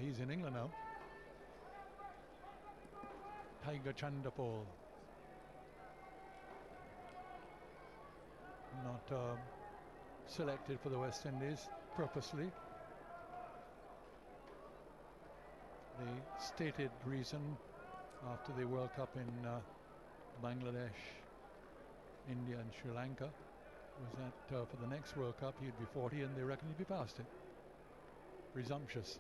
he's in England now. Tiger Chandapol. Not selected for the West Indies purposely. The stated reason after the World Cup in Bangladesh, India and Sri Lanka was that for the next World Cup he'd be 40 and they reckon he'd be past it. Presumptuous.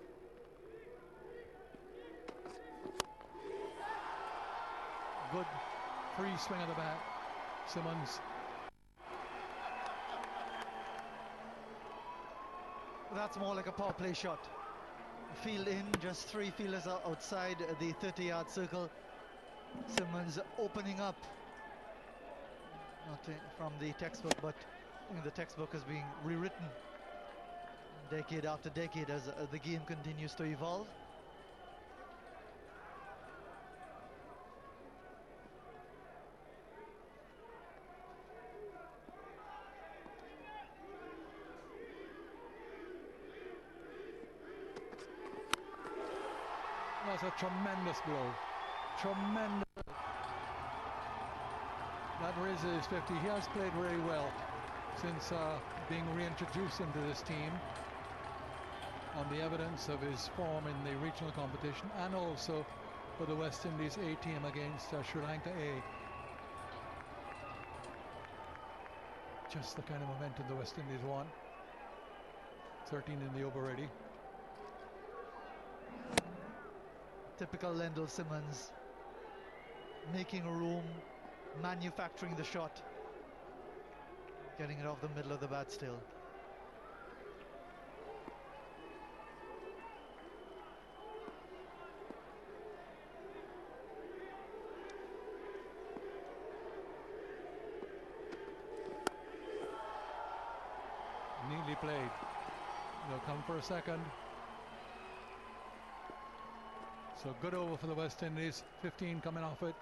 Good free swing of the bat. Simmons. That's more like a power play shot. Field in, just 3 fielders are outside the 30-yard circle. Simmons opening up. Not from the textbook, but the textbook is being rewritten decade after decade as the game continues to evolve. That's a tremendous blow. Tremendous. That raises his 50. He has played very well since being reintroduced into this team on the evidence of his form in the regional competition and also for the West Indies A team against Sri Lanka A. Just the kind of momentum the West Indies want. 13 in the over already. Typical Lendl Simmons, making room, manufacturing the shot, getting it off the middle of the bat still. Neatly played. They'll come for a second. So good over for the West Indies. 15 coming off it.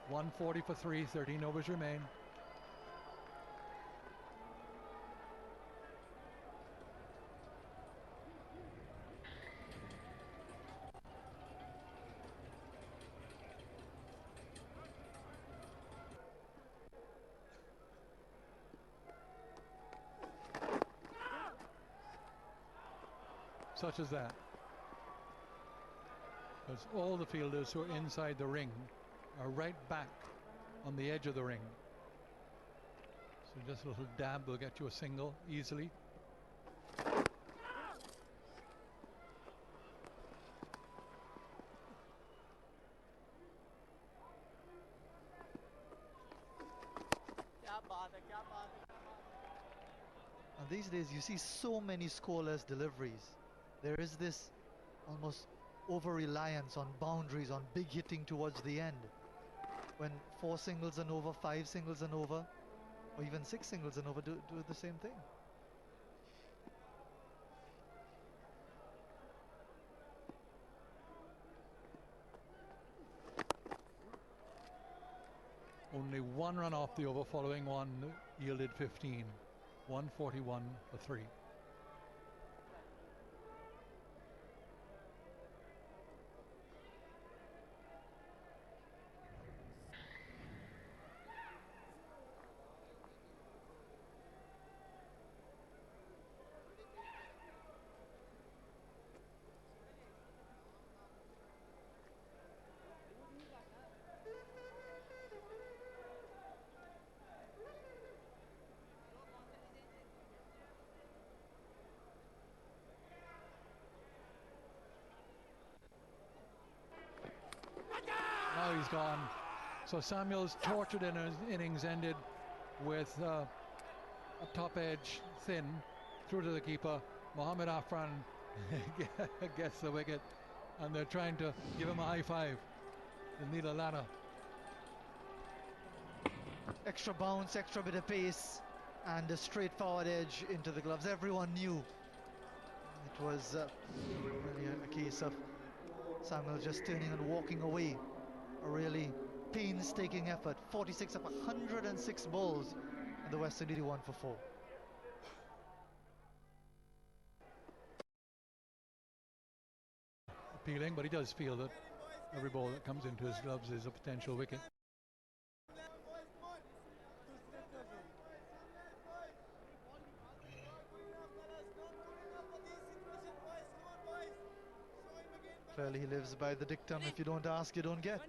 140 for 3. 13 overs remain. Such as that. Because all the fielders who are inside the ring are right back on the edge of the ring. So just a little dab will get you a single easily. And these days you see so many scoreless deliveries. There is this almost over-reliance on boundaries, on big hitting towards the end. When 4 singles and over, 5 singles and over, or even 6 singles and over do the same thing. Only 1 run off the over, following one yielded 15. 141 for 3. Now he's gone. So Samuel's tortured innings ended with a top edge thin through to the keeper. Mohammad Afran gets the wicket, and they're trying to give him a high five. They need a ladder. Extra bounce, extra bit of pace, and a straightforward edge into the gloves. Everyone knew it was really a case of Samuel just turning and walking away. A really painstaking effort. 46 of 106 balls, and the West Indies 1 for 4. appealing, but he does feel that every ball that comes into his gloves is a potential wicket. Clearly he lives by the dictum, if you don't ask, you don't get.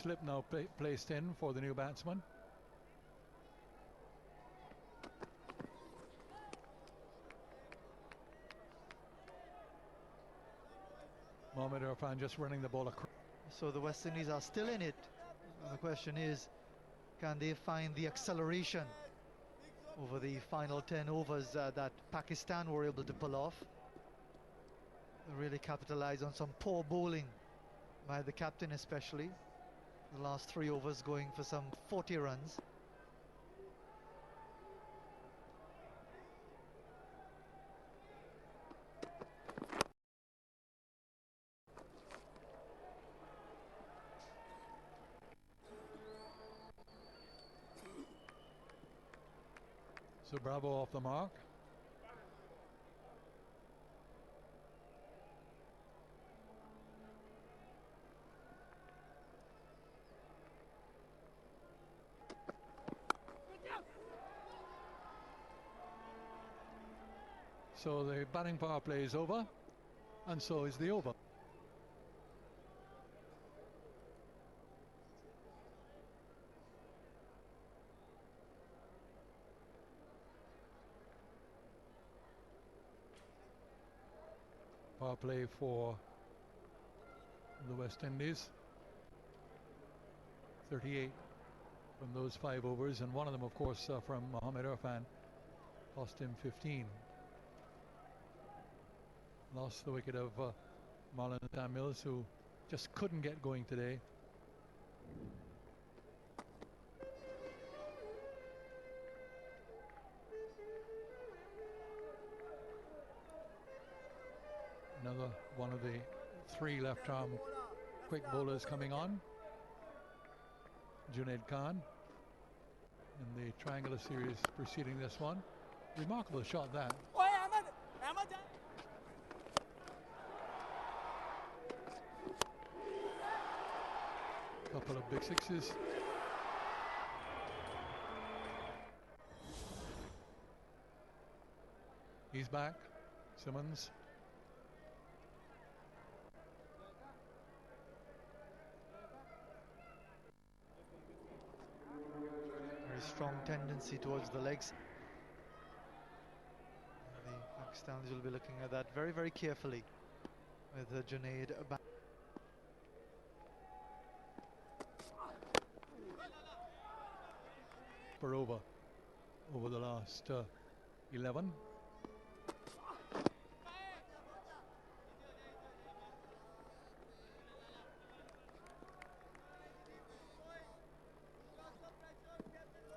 Slip now placed in for the new batsman. Mohamed Irfan just running the ball across. So the West Indies are still in it. And the question is, can they find the acceleration over the final 10 overs that Pakistan were able to pull off? Really capitalize on some poor bowling by the captain, especially. The last 3 overs going for some 40 runs. So Bravo off the mark. So the batting power play is over, and so is the over. Power play for the West Indies. 38 from those 5 overs, and one of them, of course, from Mohamed Irfan, cost him 15. Lost the wicket of Marlon Samuels, who just couldn't get going today. Another one of the 3 left-arm quick bowlers coming on. Junaid Khan in the triangular series preceding this one. Remarkable shot that. Couple of big sixes. He's back, Simmons. Very strong tendency towards the legs. The Pakistanis will be looking at that very, very carefully with Junaid back. Per over the last 11.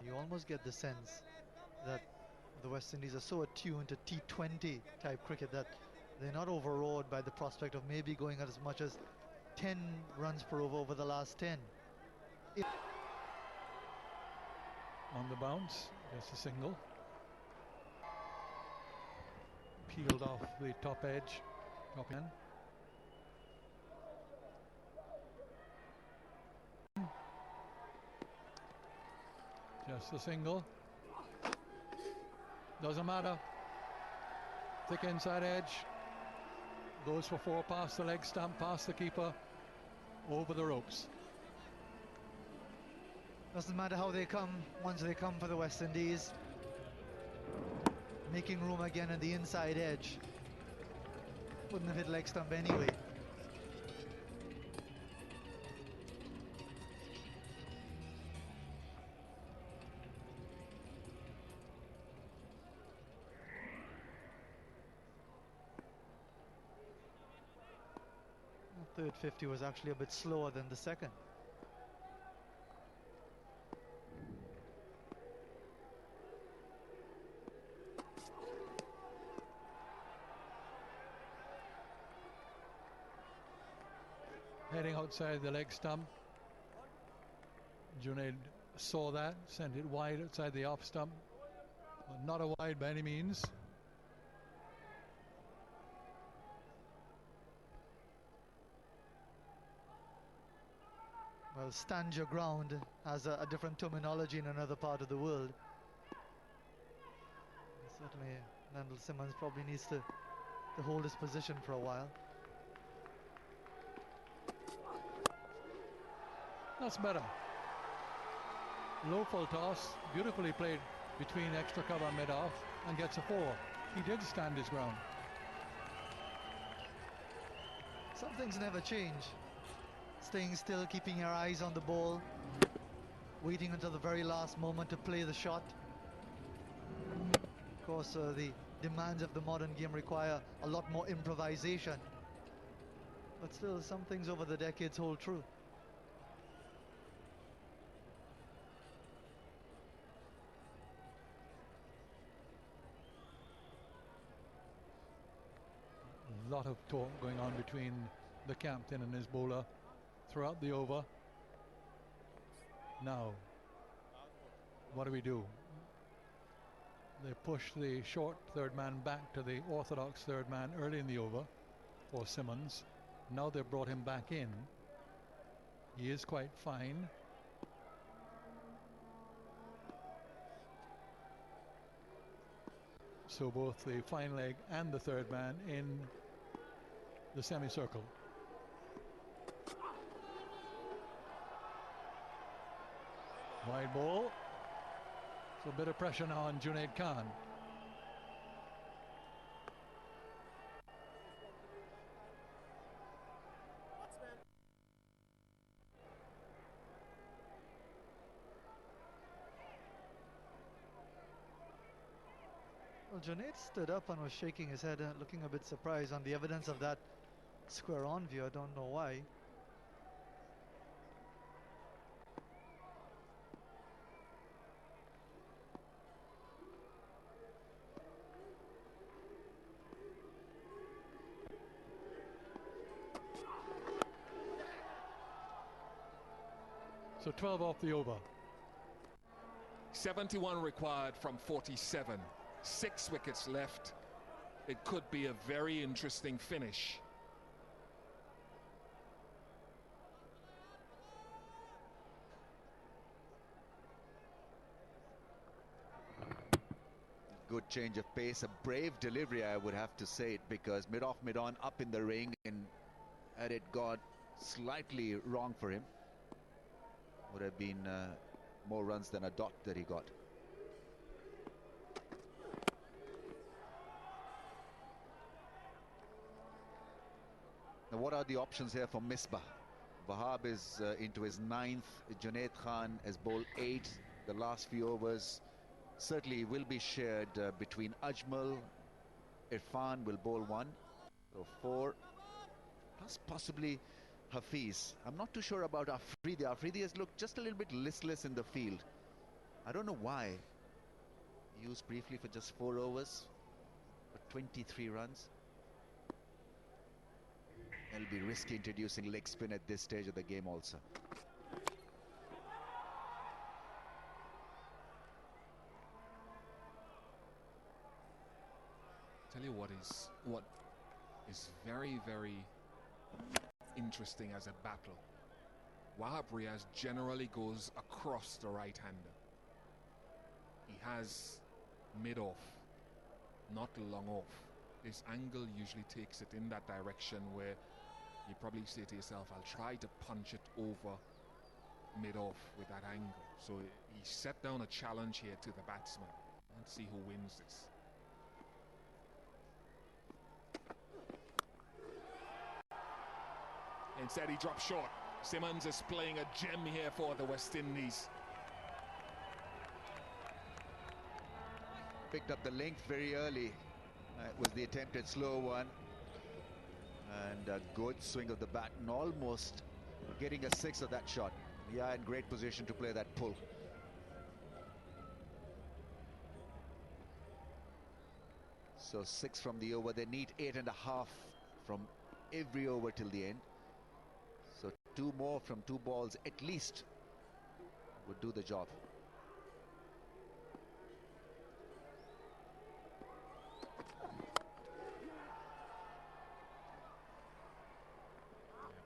You almost get the sense that the West Indies are so attuned to T20 type cricket that they're not overawed by the prospect of maybe going at as much as 10 runs per over the last 10. On the bounce, just a single. Peeled off the top edge, top end. Just a single. Doesn't matter. Thick inside edge. Goes for 4 past the leg stump, past the keeper, over the ropes. Doesn't matter how they come, once they come for the West Indies. Making room again at the inside edge. Wouldn't have hit leg stump anyway. The third 50 was actually a bit slower than the second. heading outside the leg stump. Junaid saw that, sent it wide outside the off stump. But not a wide by any means. Well, stand your ground has a different terminology in another part of the world. Certainly, Mendel Simmons probably needs to hold his position for a while. That's better. Low full toss, beautifully played between extra cover mid-off, and gets a 4. He did stand his ground. Some things never change. Staying still, keeping your eyes on the ball, waiting until the very last moment to play the shot. Of course, the demands of the modern game require a lot more improvisation. But still, some things over the decades hold true. A lot of talk going on between the captain and his bowler throughout the over. Now, what do we do? They push the short third man back to the orthodox third man early in the over for Simmons. Now they've brought him back in. He is quite fine. So both the fine leg and the third man in the semicircle. Wide ball. So a bit of pressure now on Junaid Khan. Well, Junaid stood up and was shaking his head, looking a bit surprised on the evidence of that square on view. I don't know why. So 12 off the over. 71 required from 47. 6 wickets left. It could be a very interesting finish. Good change of pace, a brave delivery, I would have to say it, because mid-off, mid-on, up in the ring, and had it got slightly wrong for him, would have been more runs than a dot that he got. Now, what are the options here for Misbah? Wahab is into his 9th. Junaid Khan has bowled 8. The last few overs certainly will be shared between Ajmal. Irfan will bowl 1, so 4, plus possibly Hafiz. I'm not too sure about Afridi. Afridi has looked just a little bit listless in the field. I don't know why. Used briefly for just 4 overs, for 23 runs. It'll be risky introducing leg spin at this stage of the game also. Tell you what is very, very interesting as a battle. Wahab Riaz generally goes across the right-hander. He has mid-off, not long off. This angle usually takes it in that direction where you probably say to yourself, I'll try to punch it over mid-off with that angle. So he set down a challenge here to the batsman. Let's see who wins this. Instead he drops short. Simmons is playing a gem here for the West Indies. Picked up the length very early. It was the attempted slow one. And a good swing of the bat, and almost getting a 6 of that shot. Yeah, in great position to play that pull. So 6 from the over. They need 8.5 from every over till the end. So 2 more from 2 balls at least would do the job.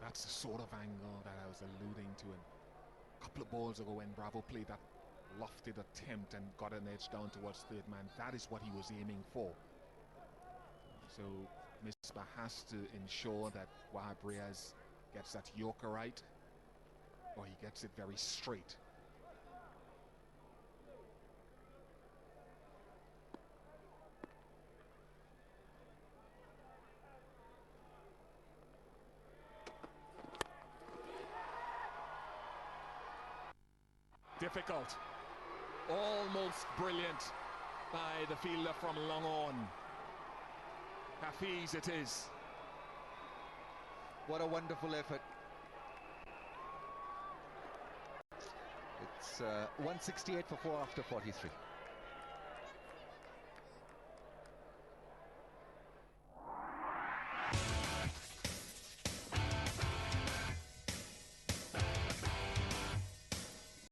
That's the sort of angle that I was alluding to a couple of balls ago when Bravo played that lofted attempt and got an edge down towards third man. That is what he was aiming for. So Misbah has to ensure that Wahab Riaz gets that Yorker right, or he gets it very straight. Difficult, almost brilliant by the fielder from long on. Hafiz it is. What a wonderful effort. It's 168 for 4 after 43.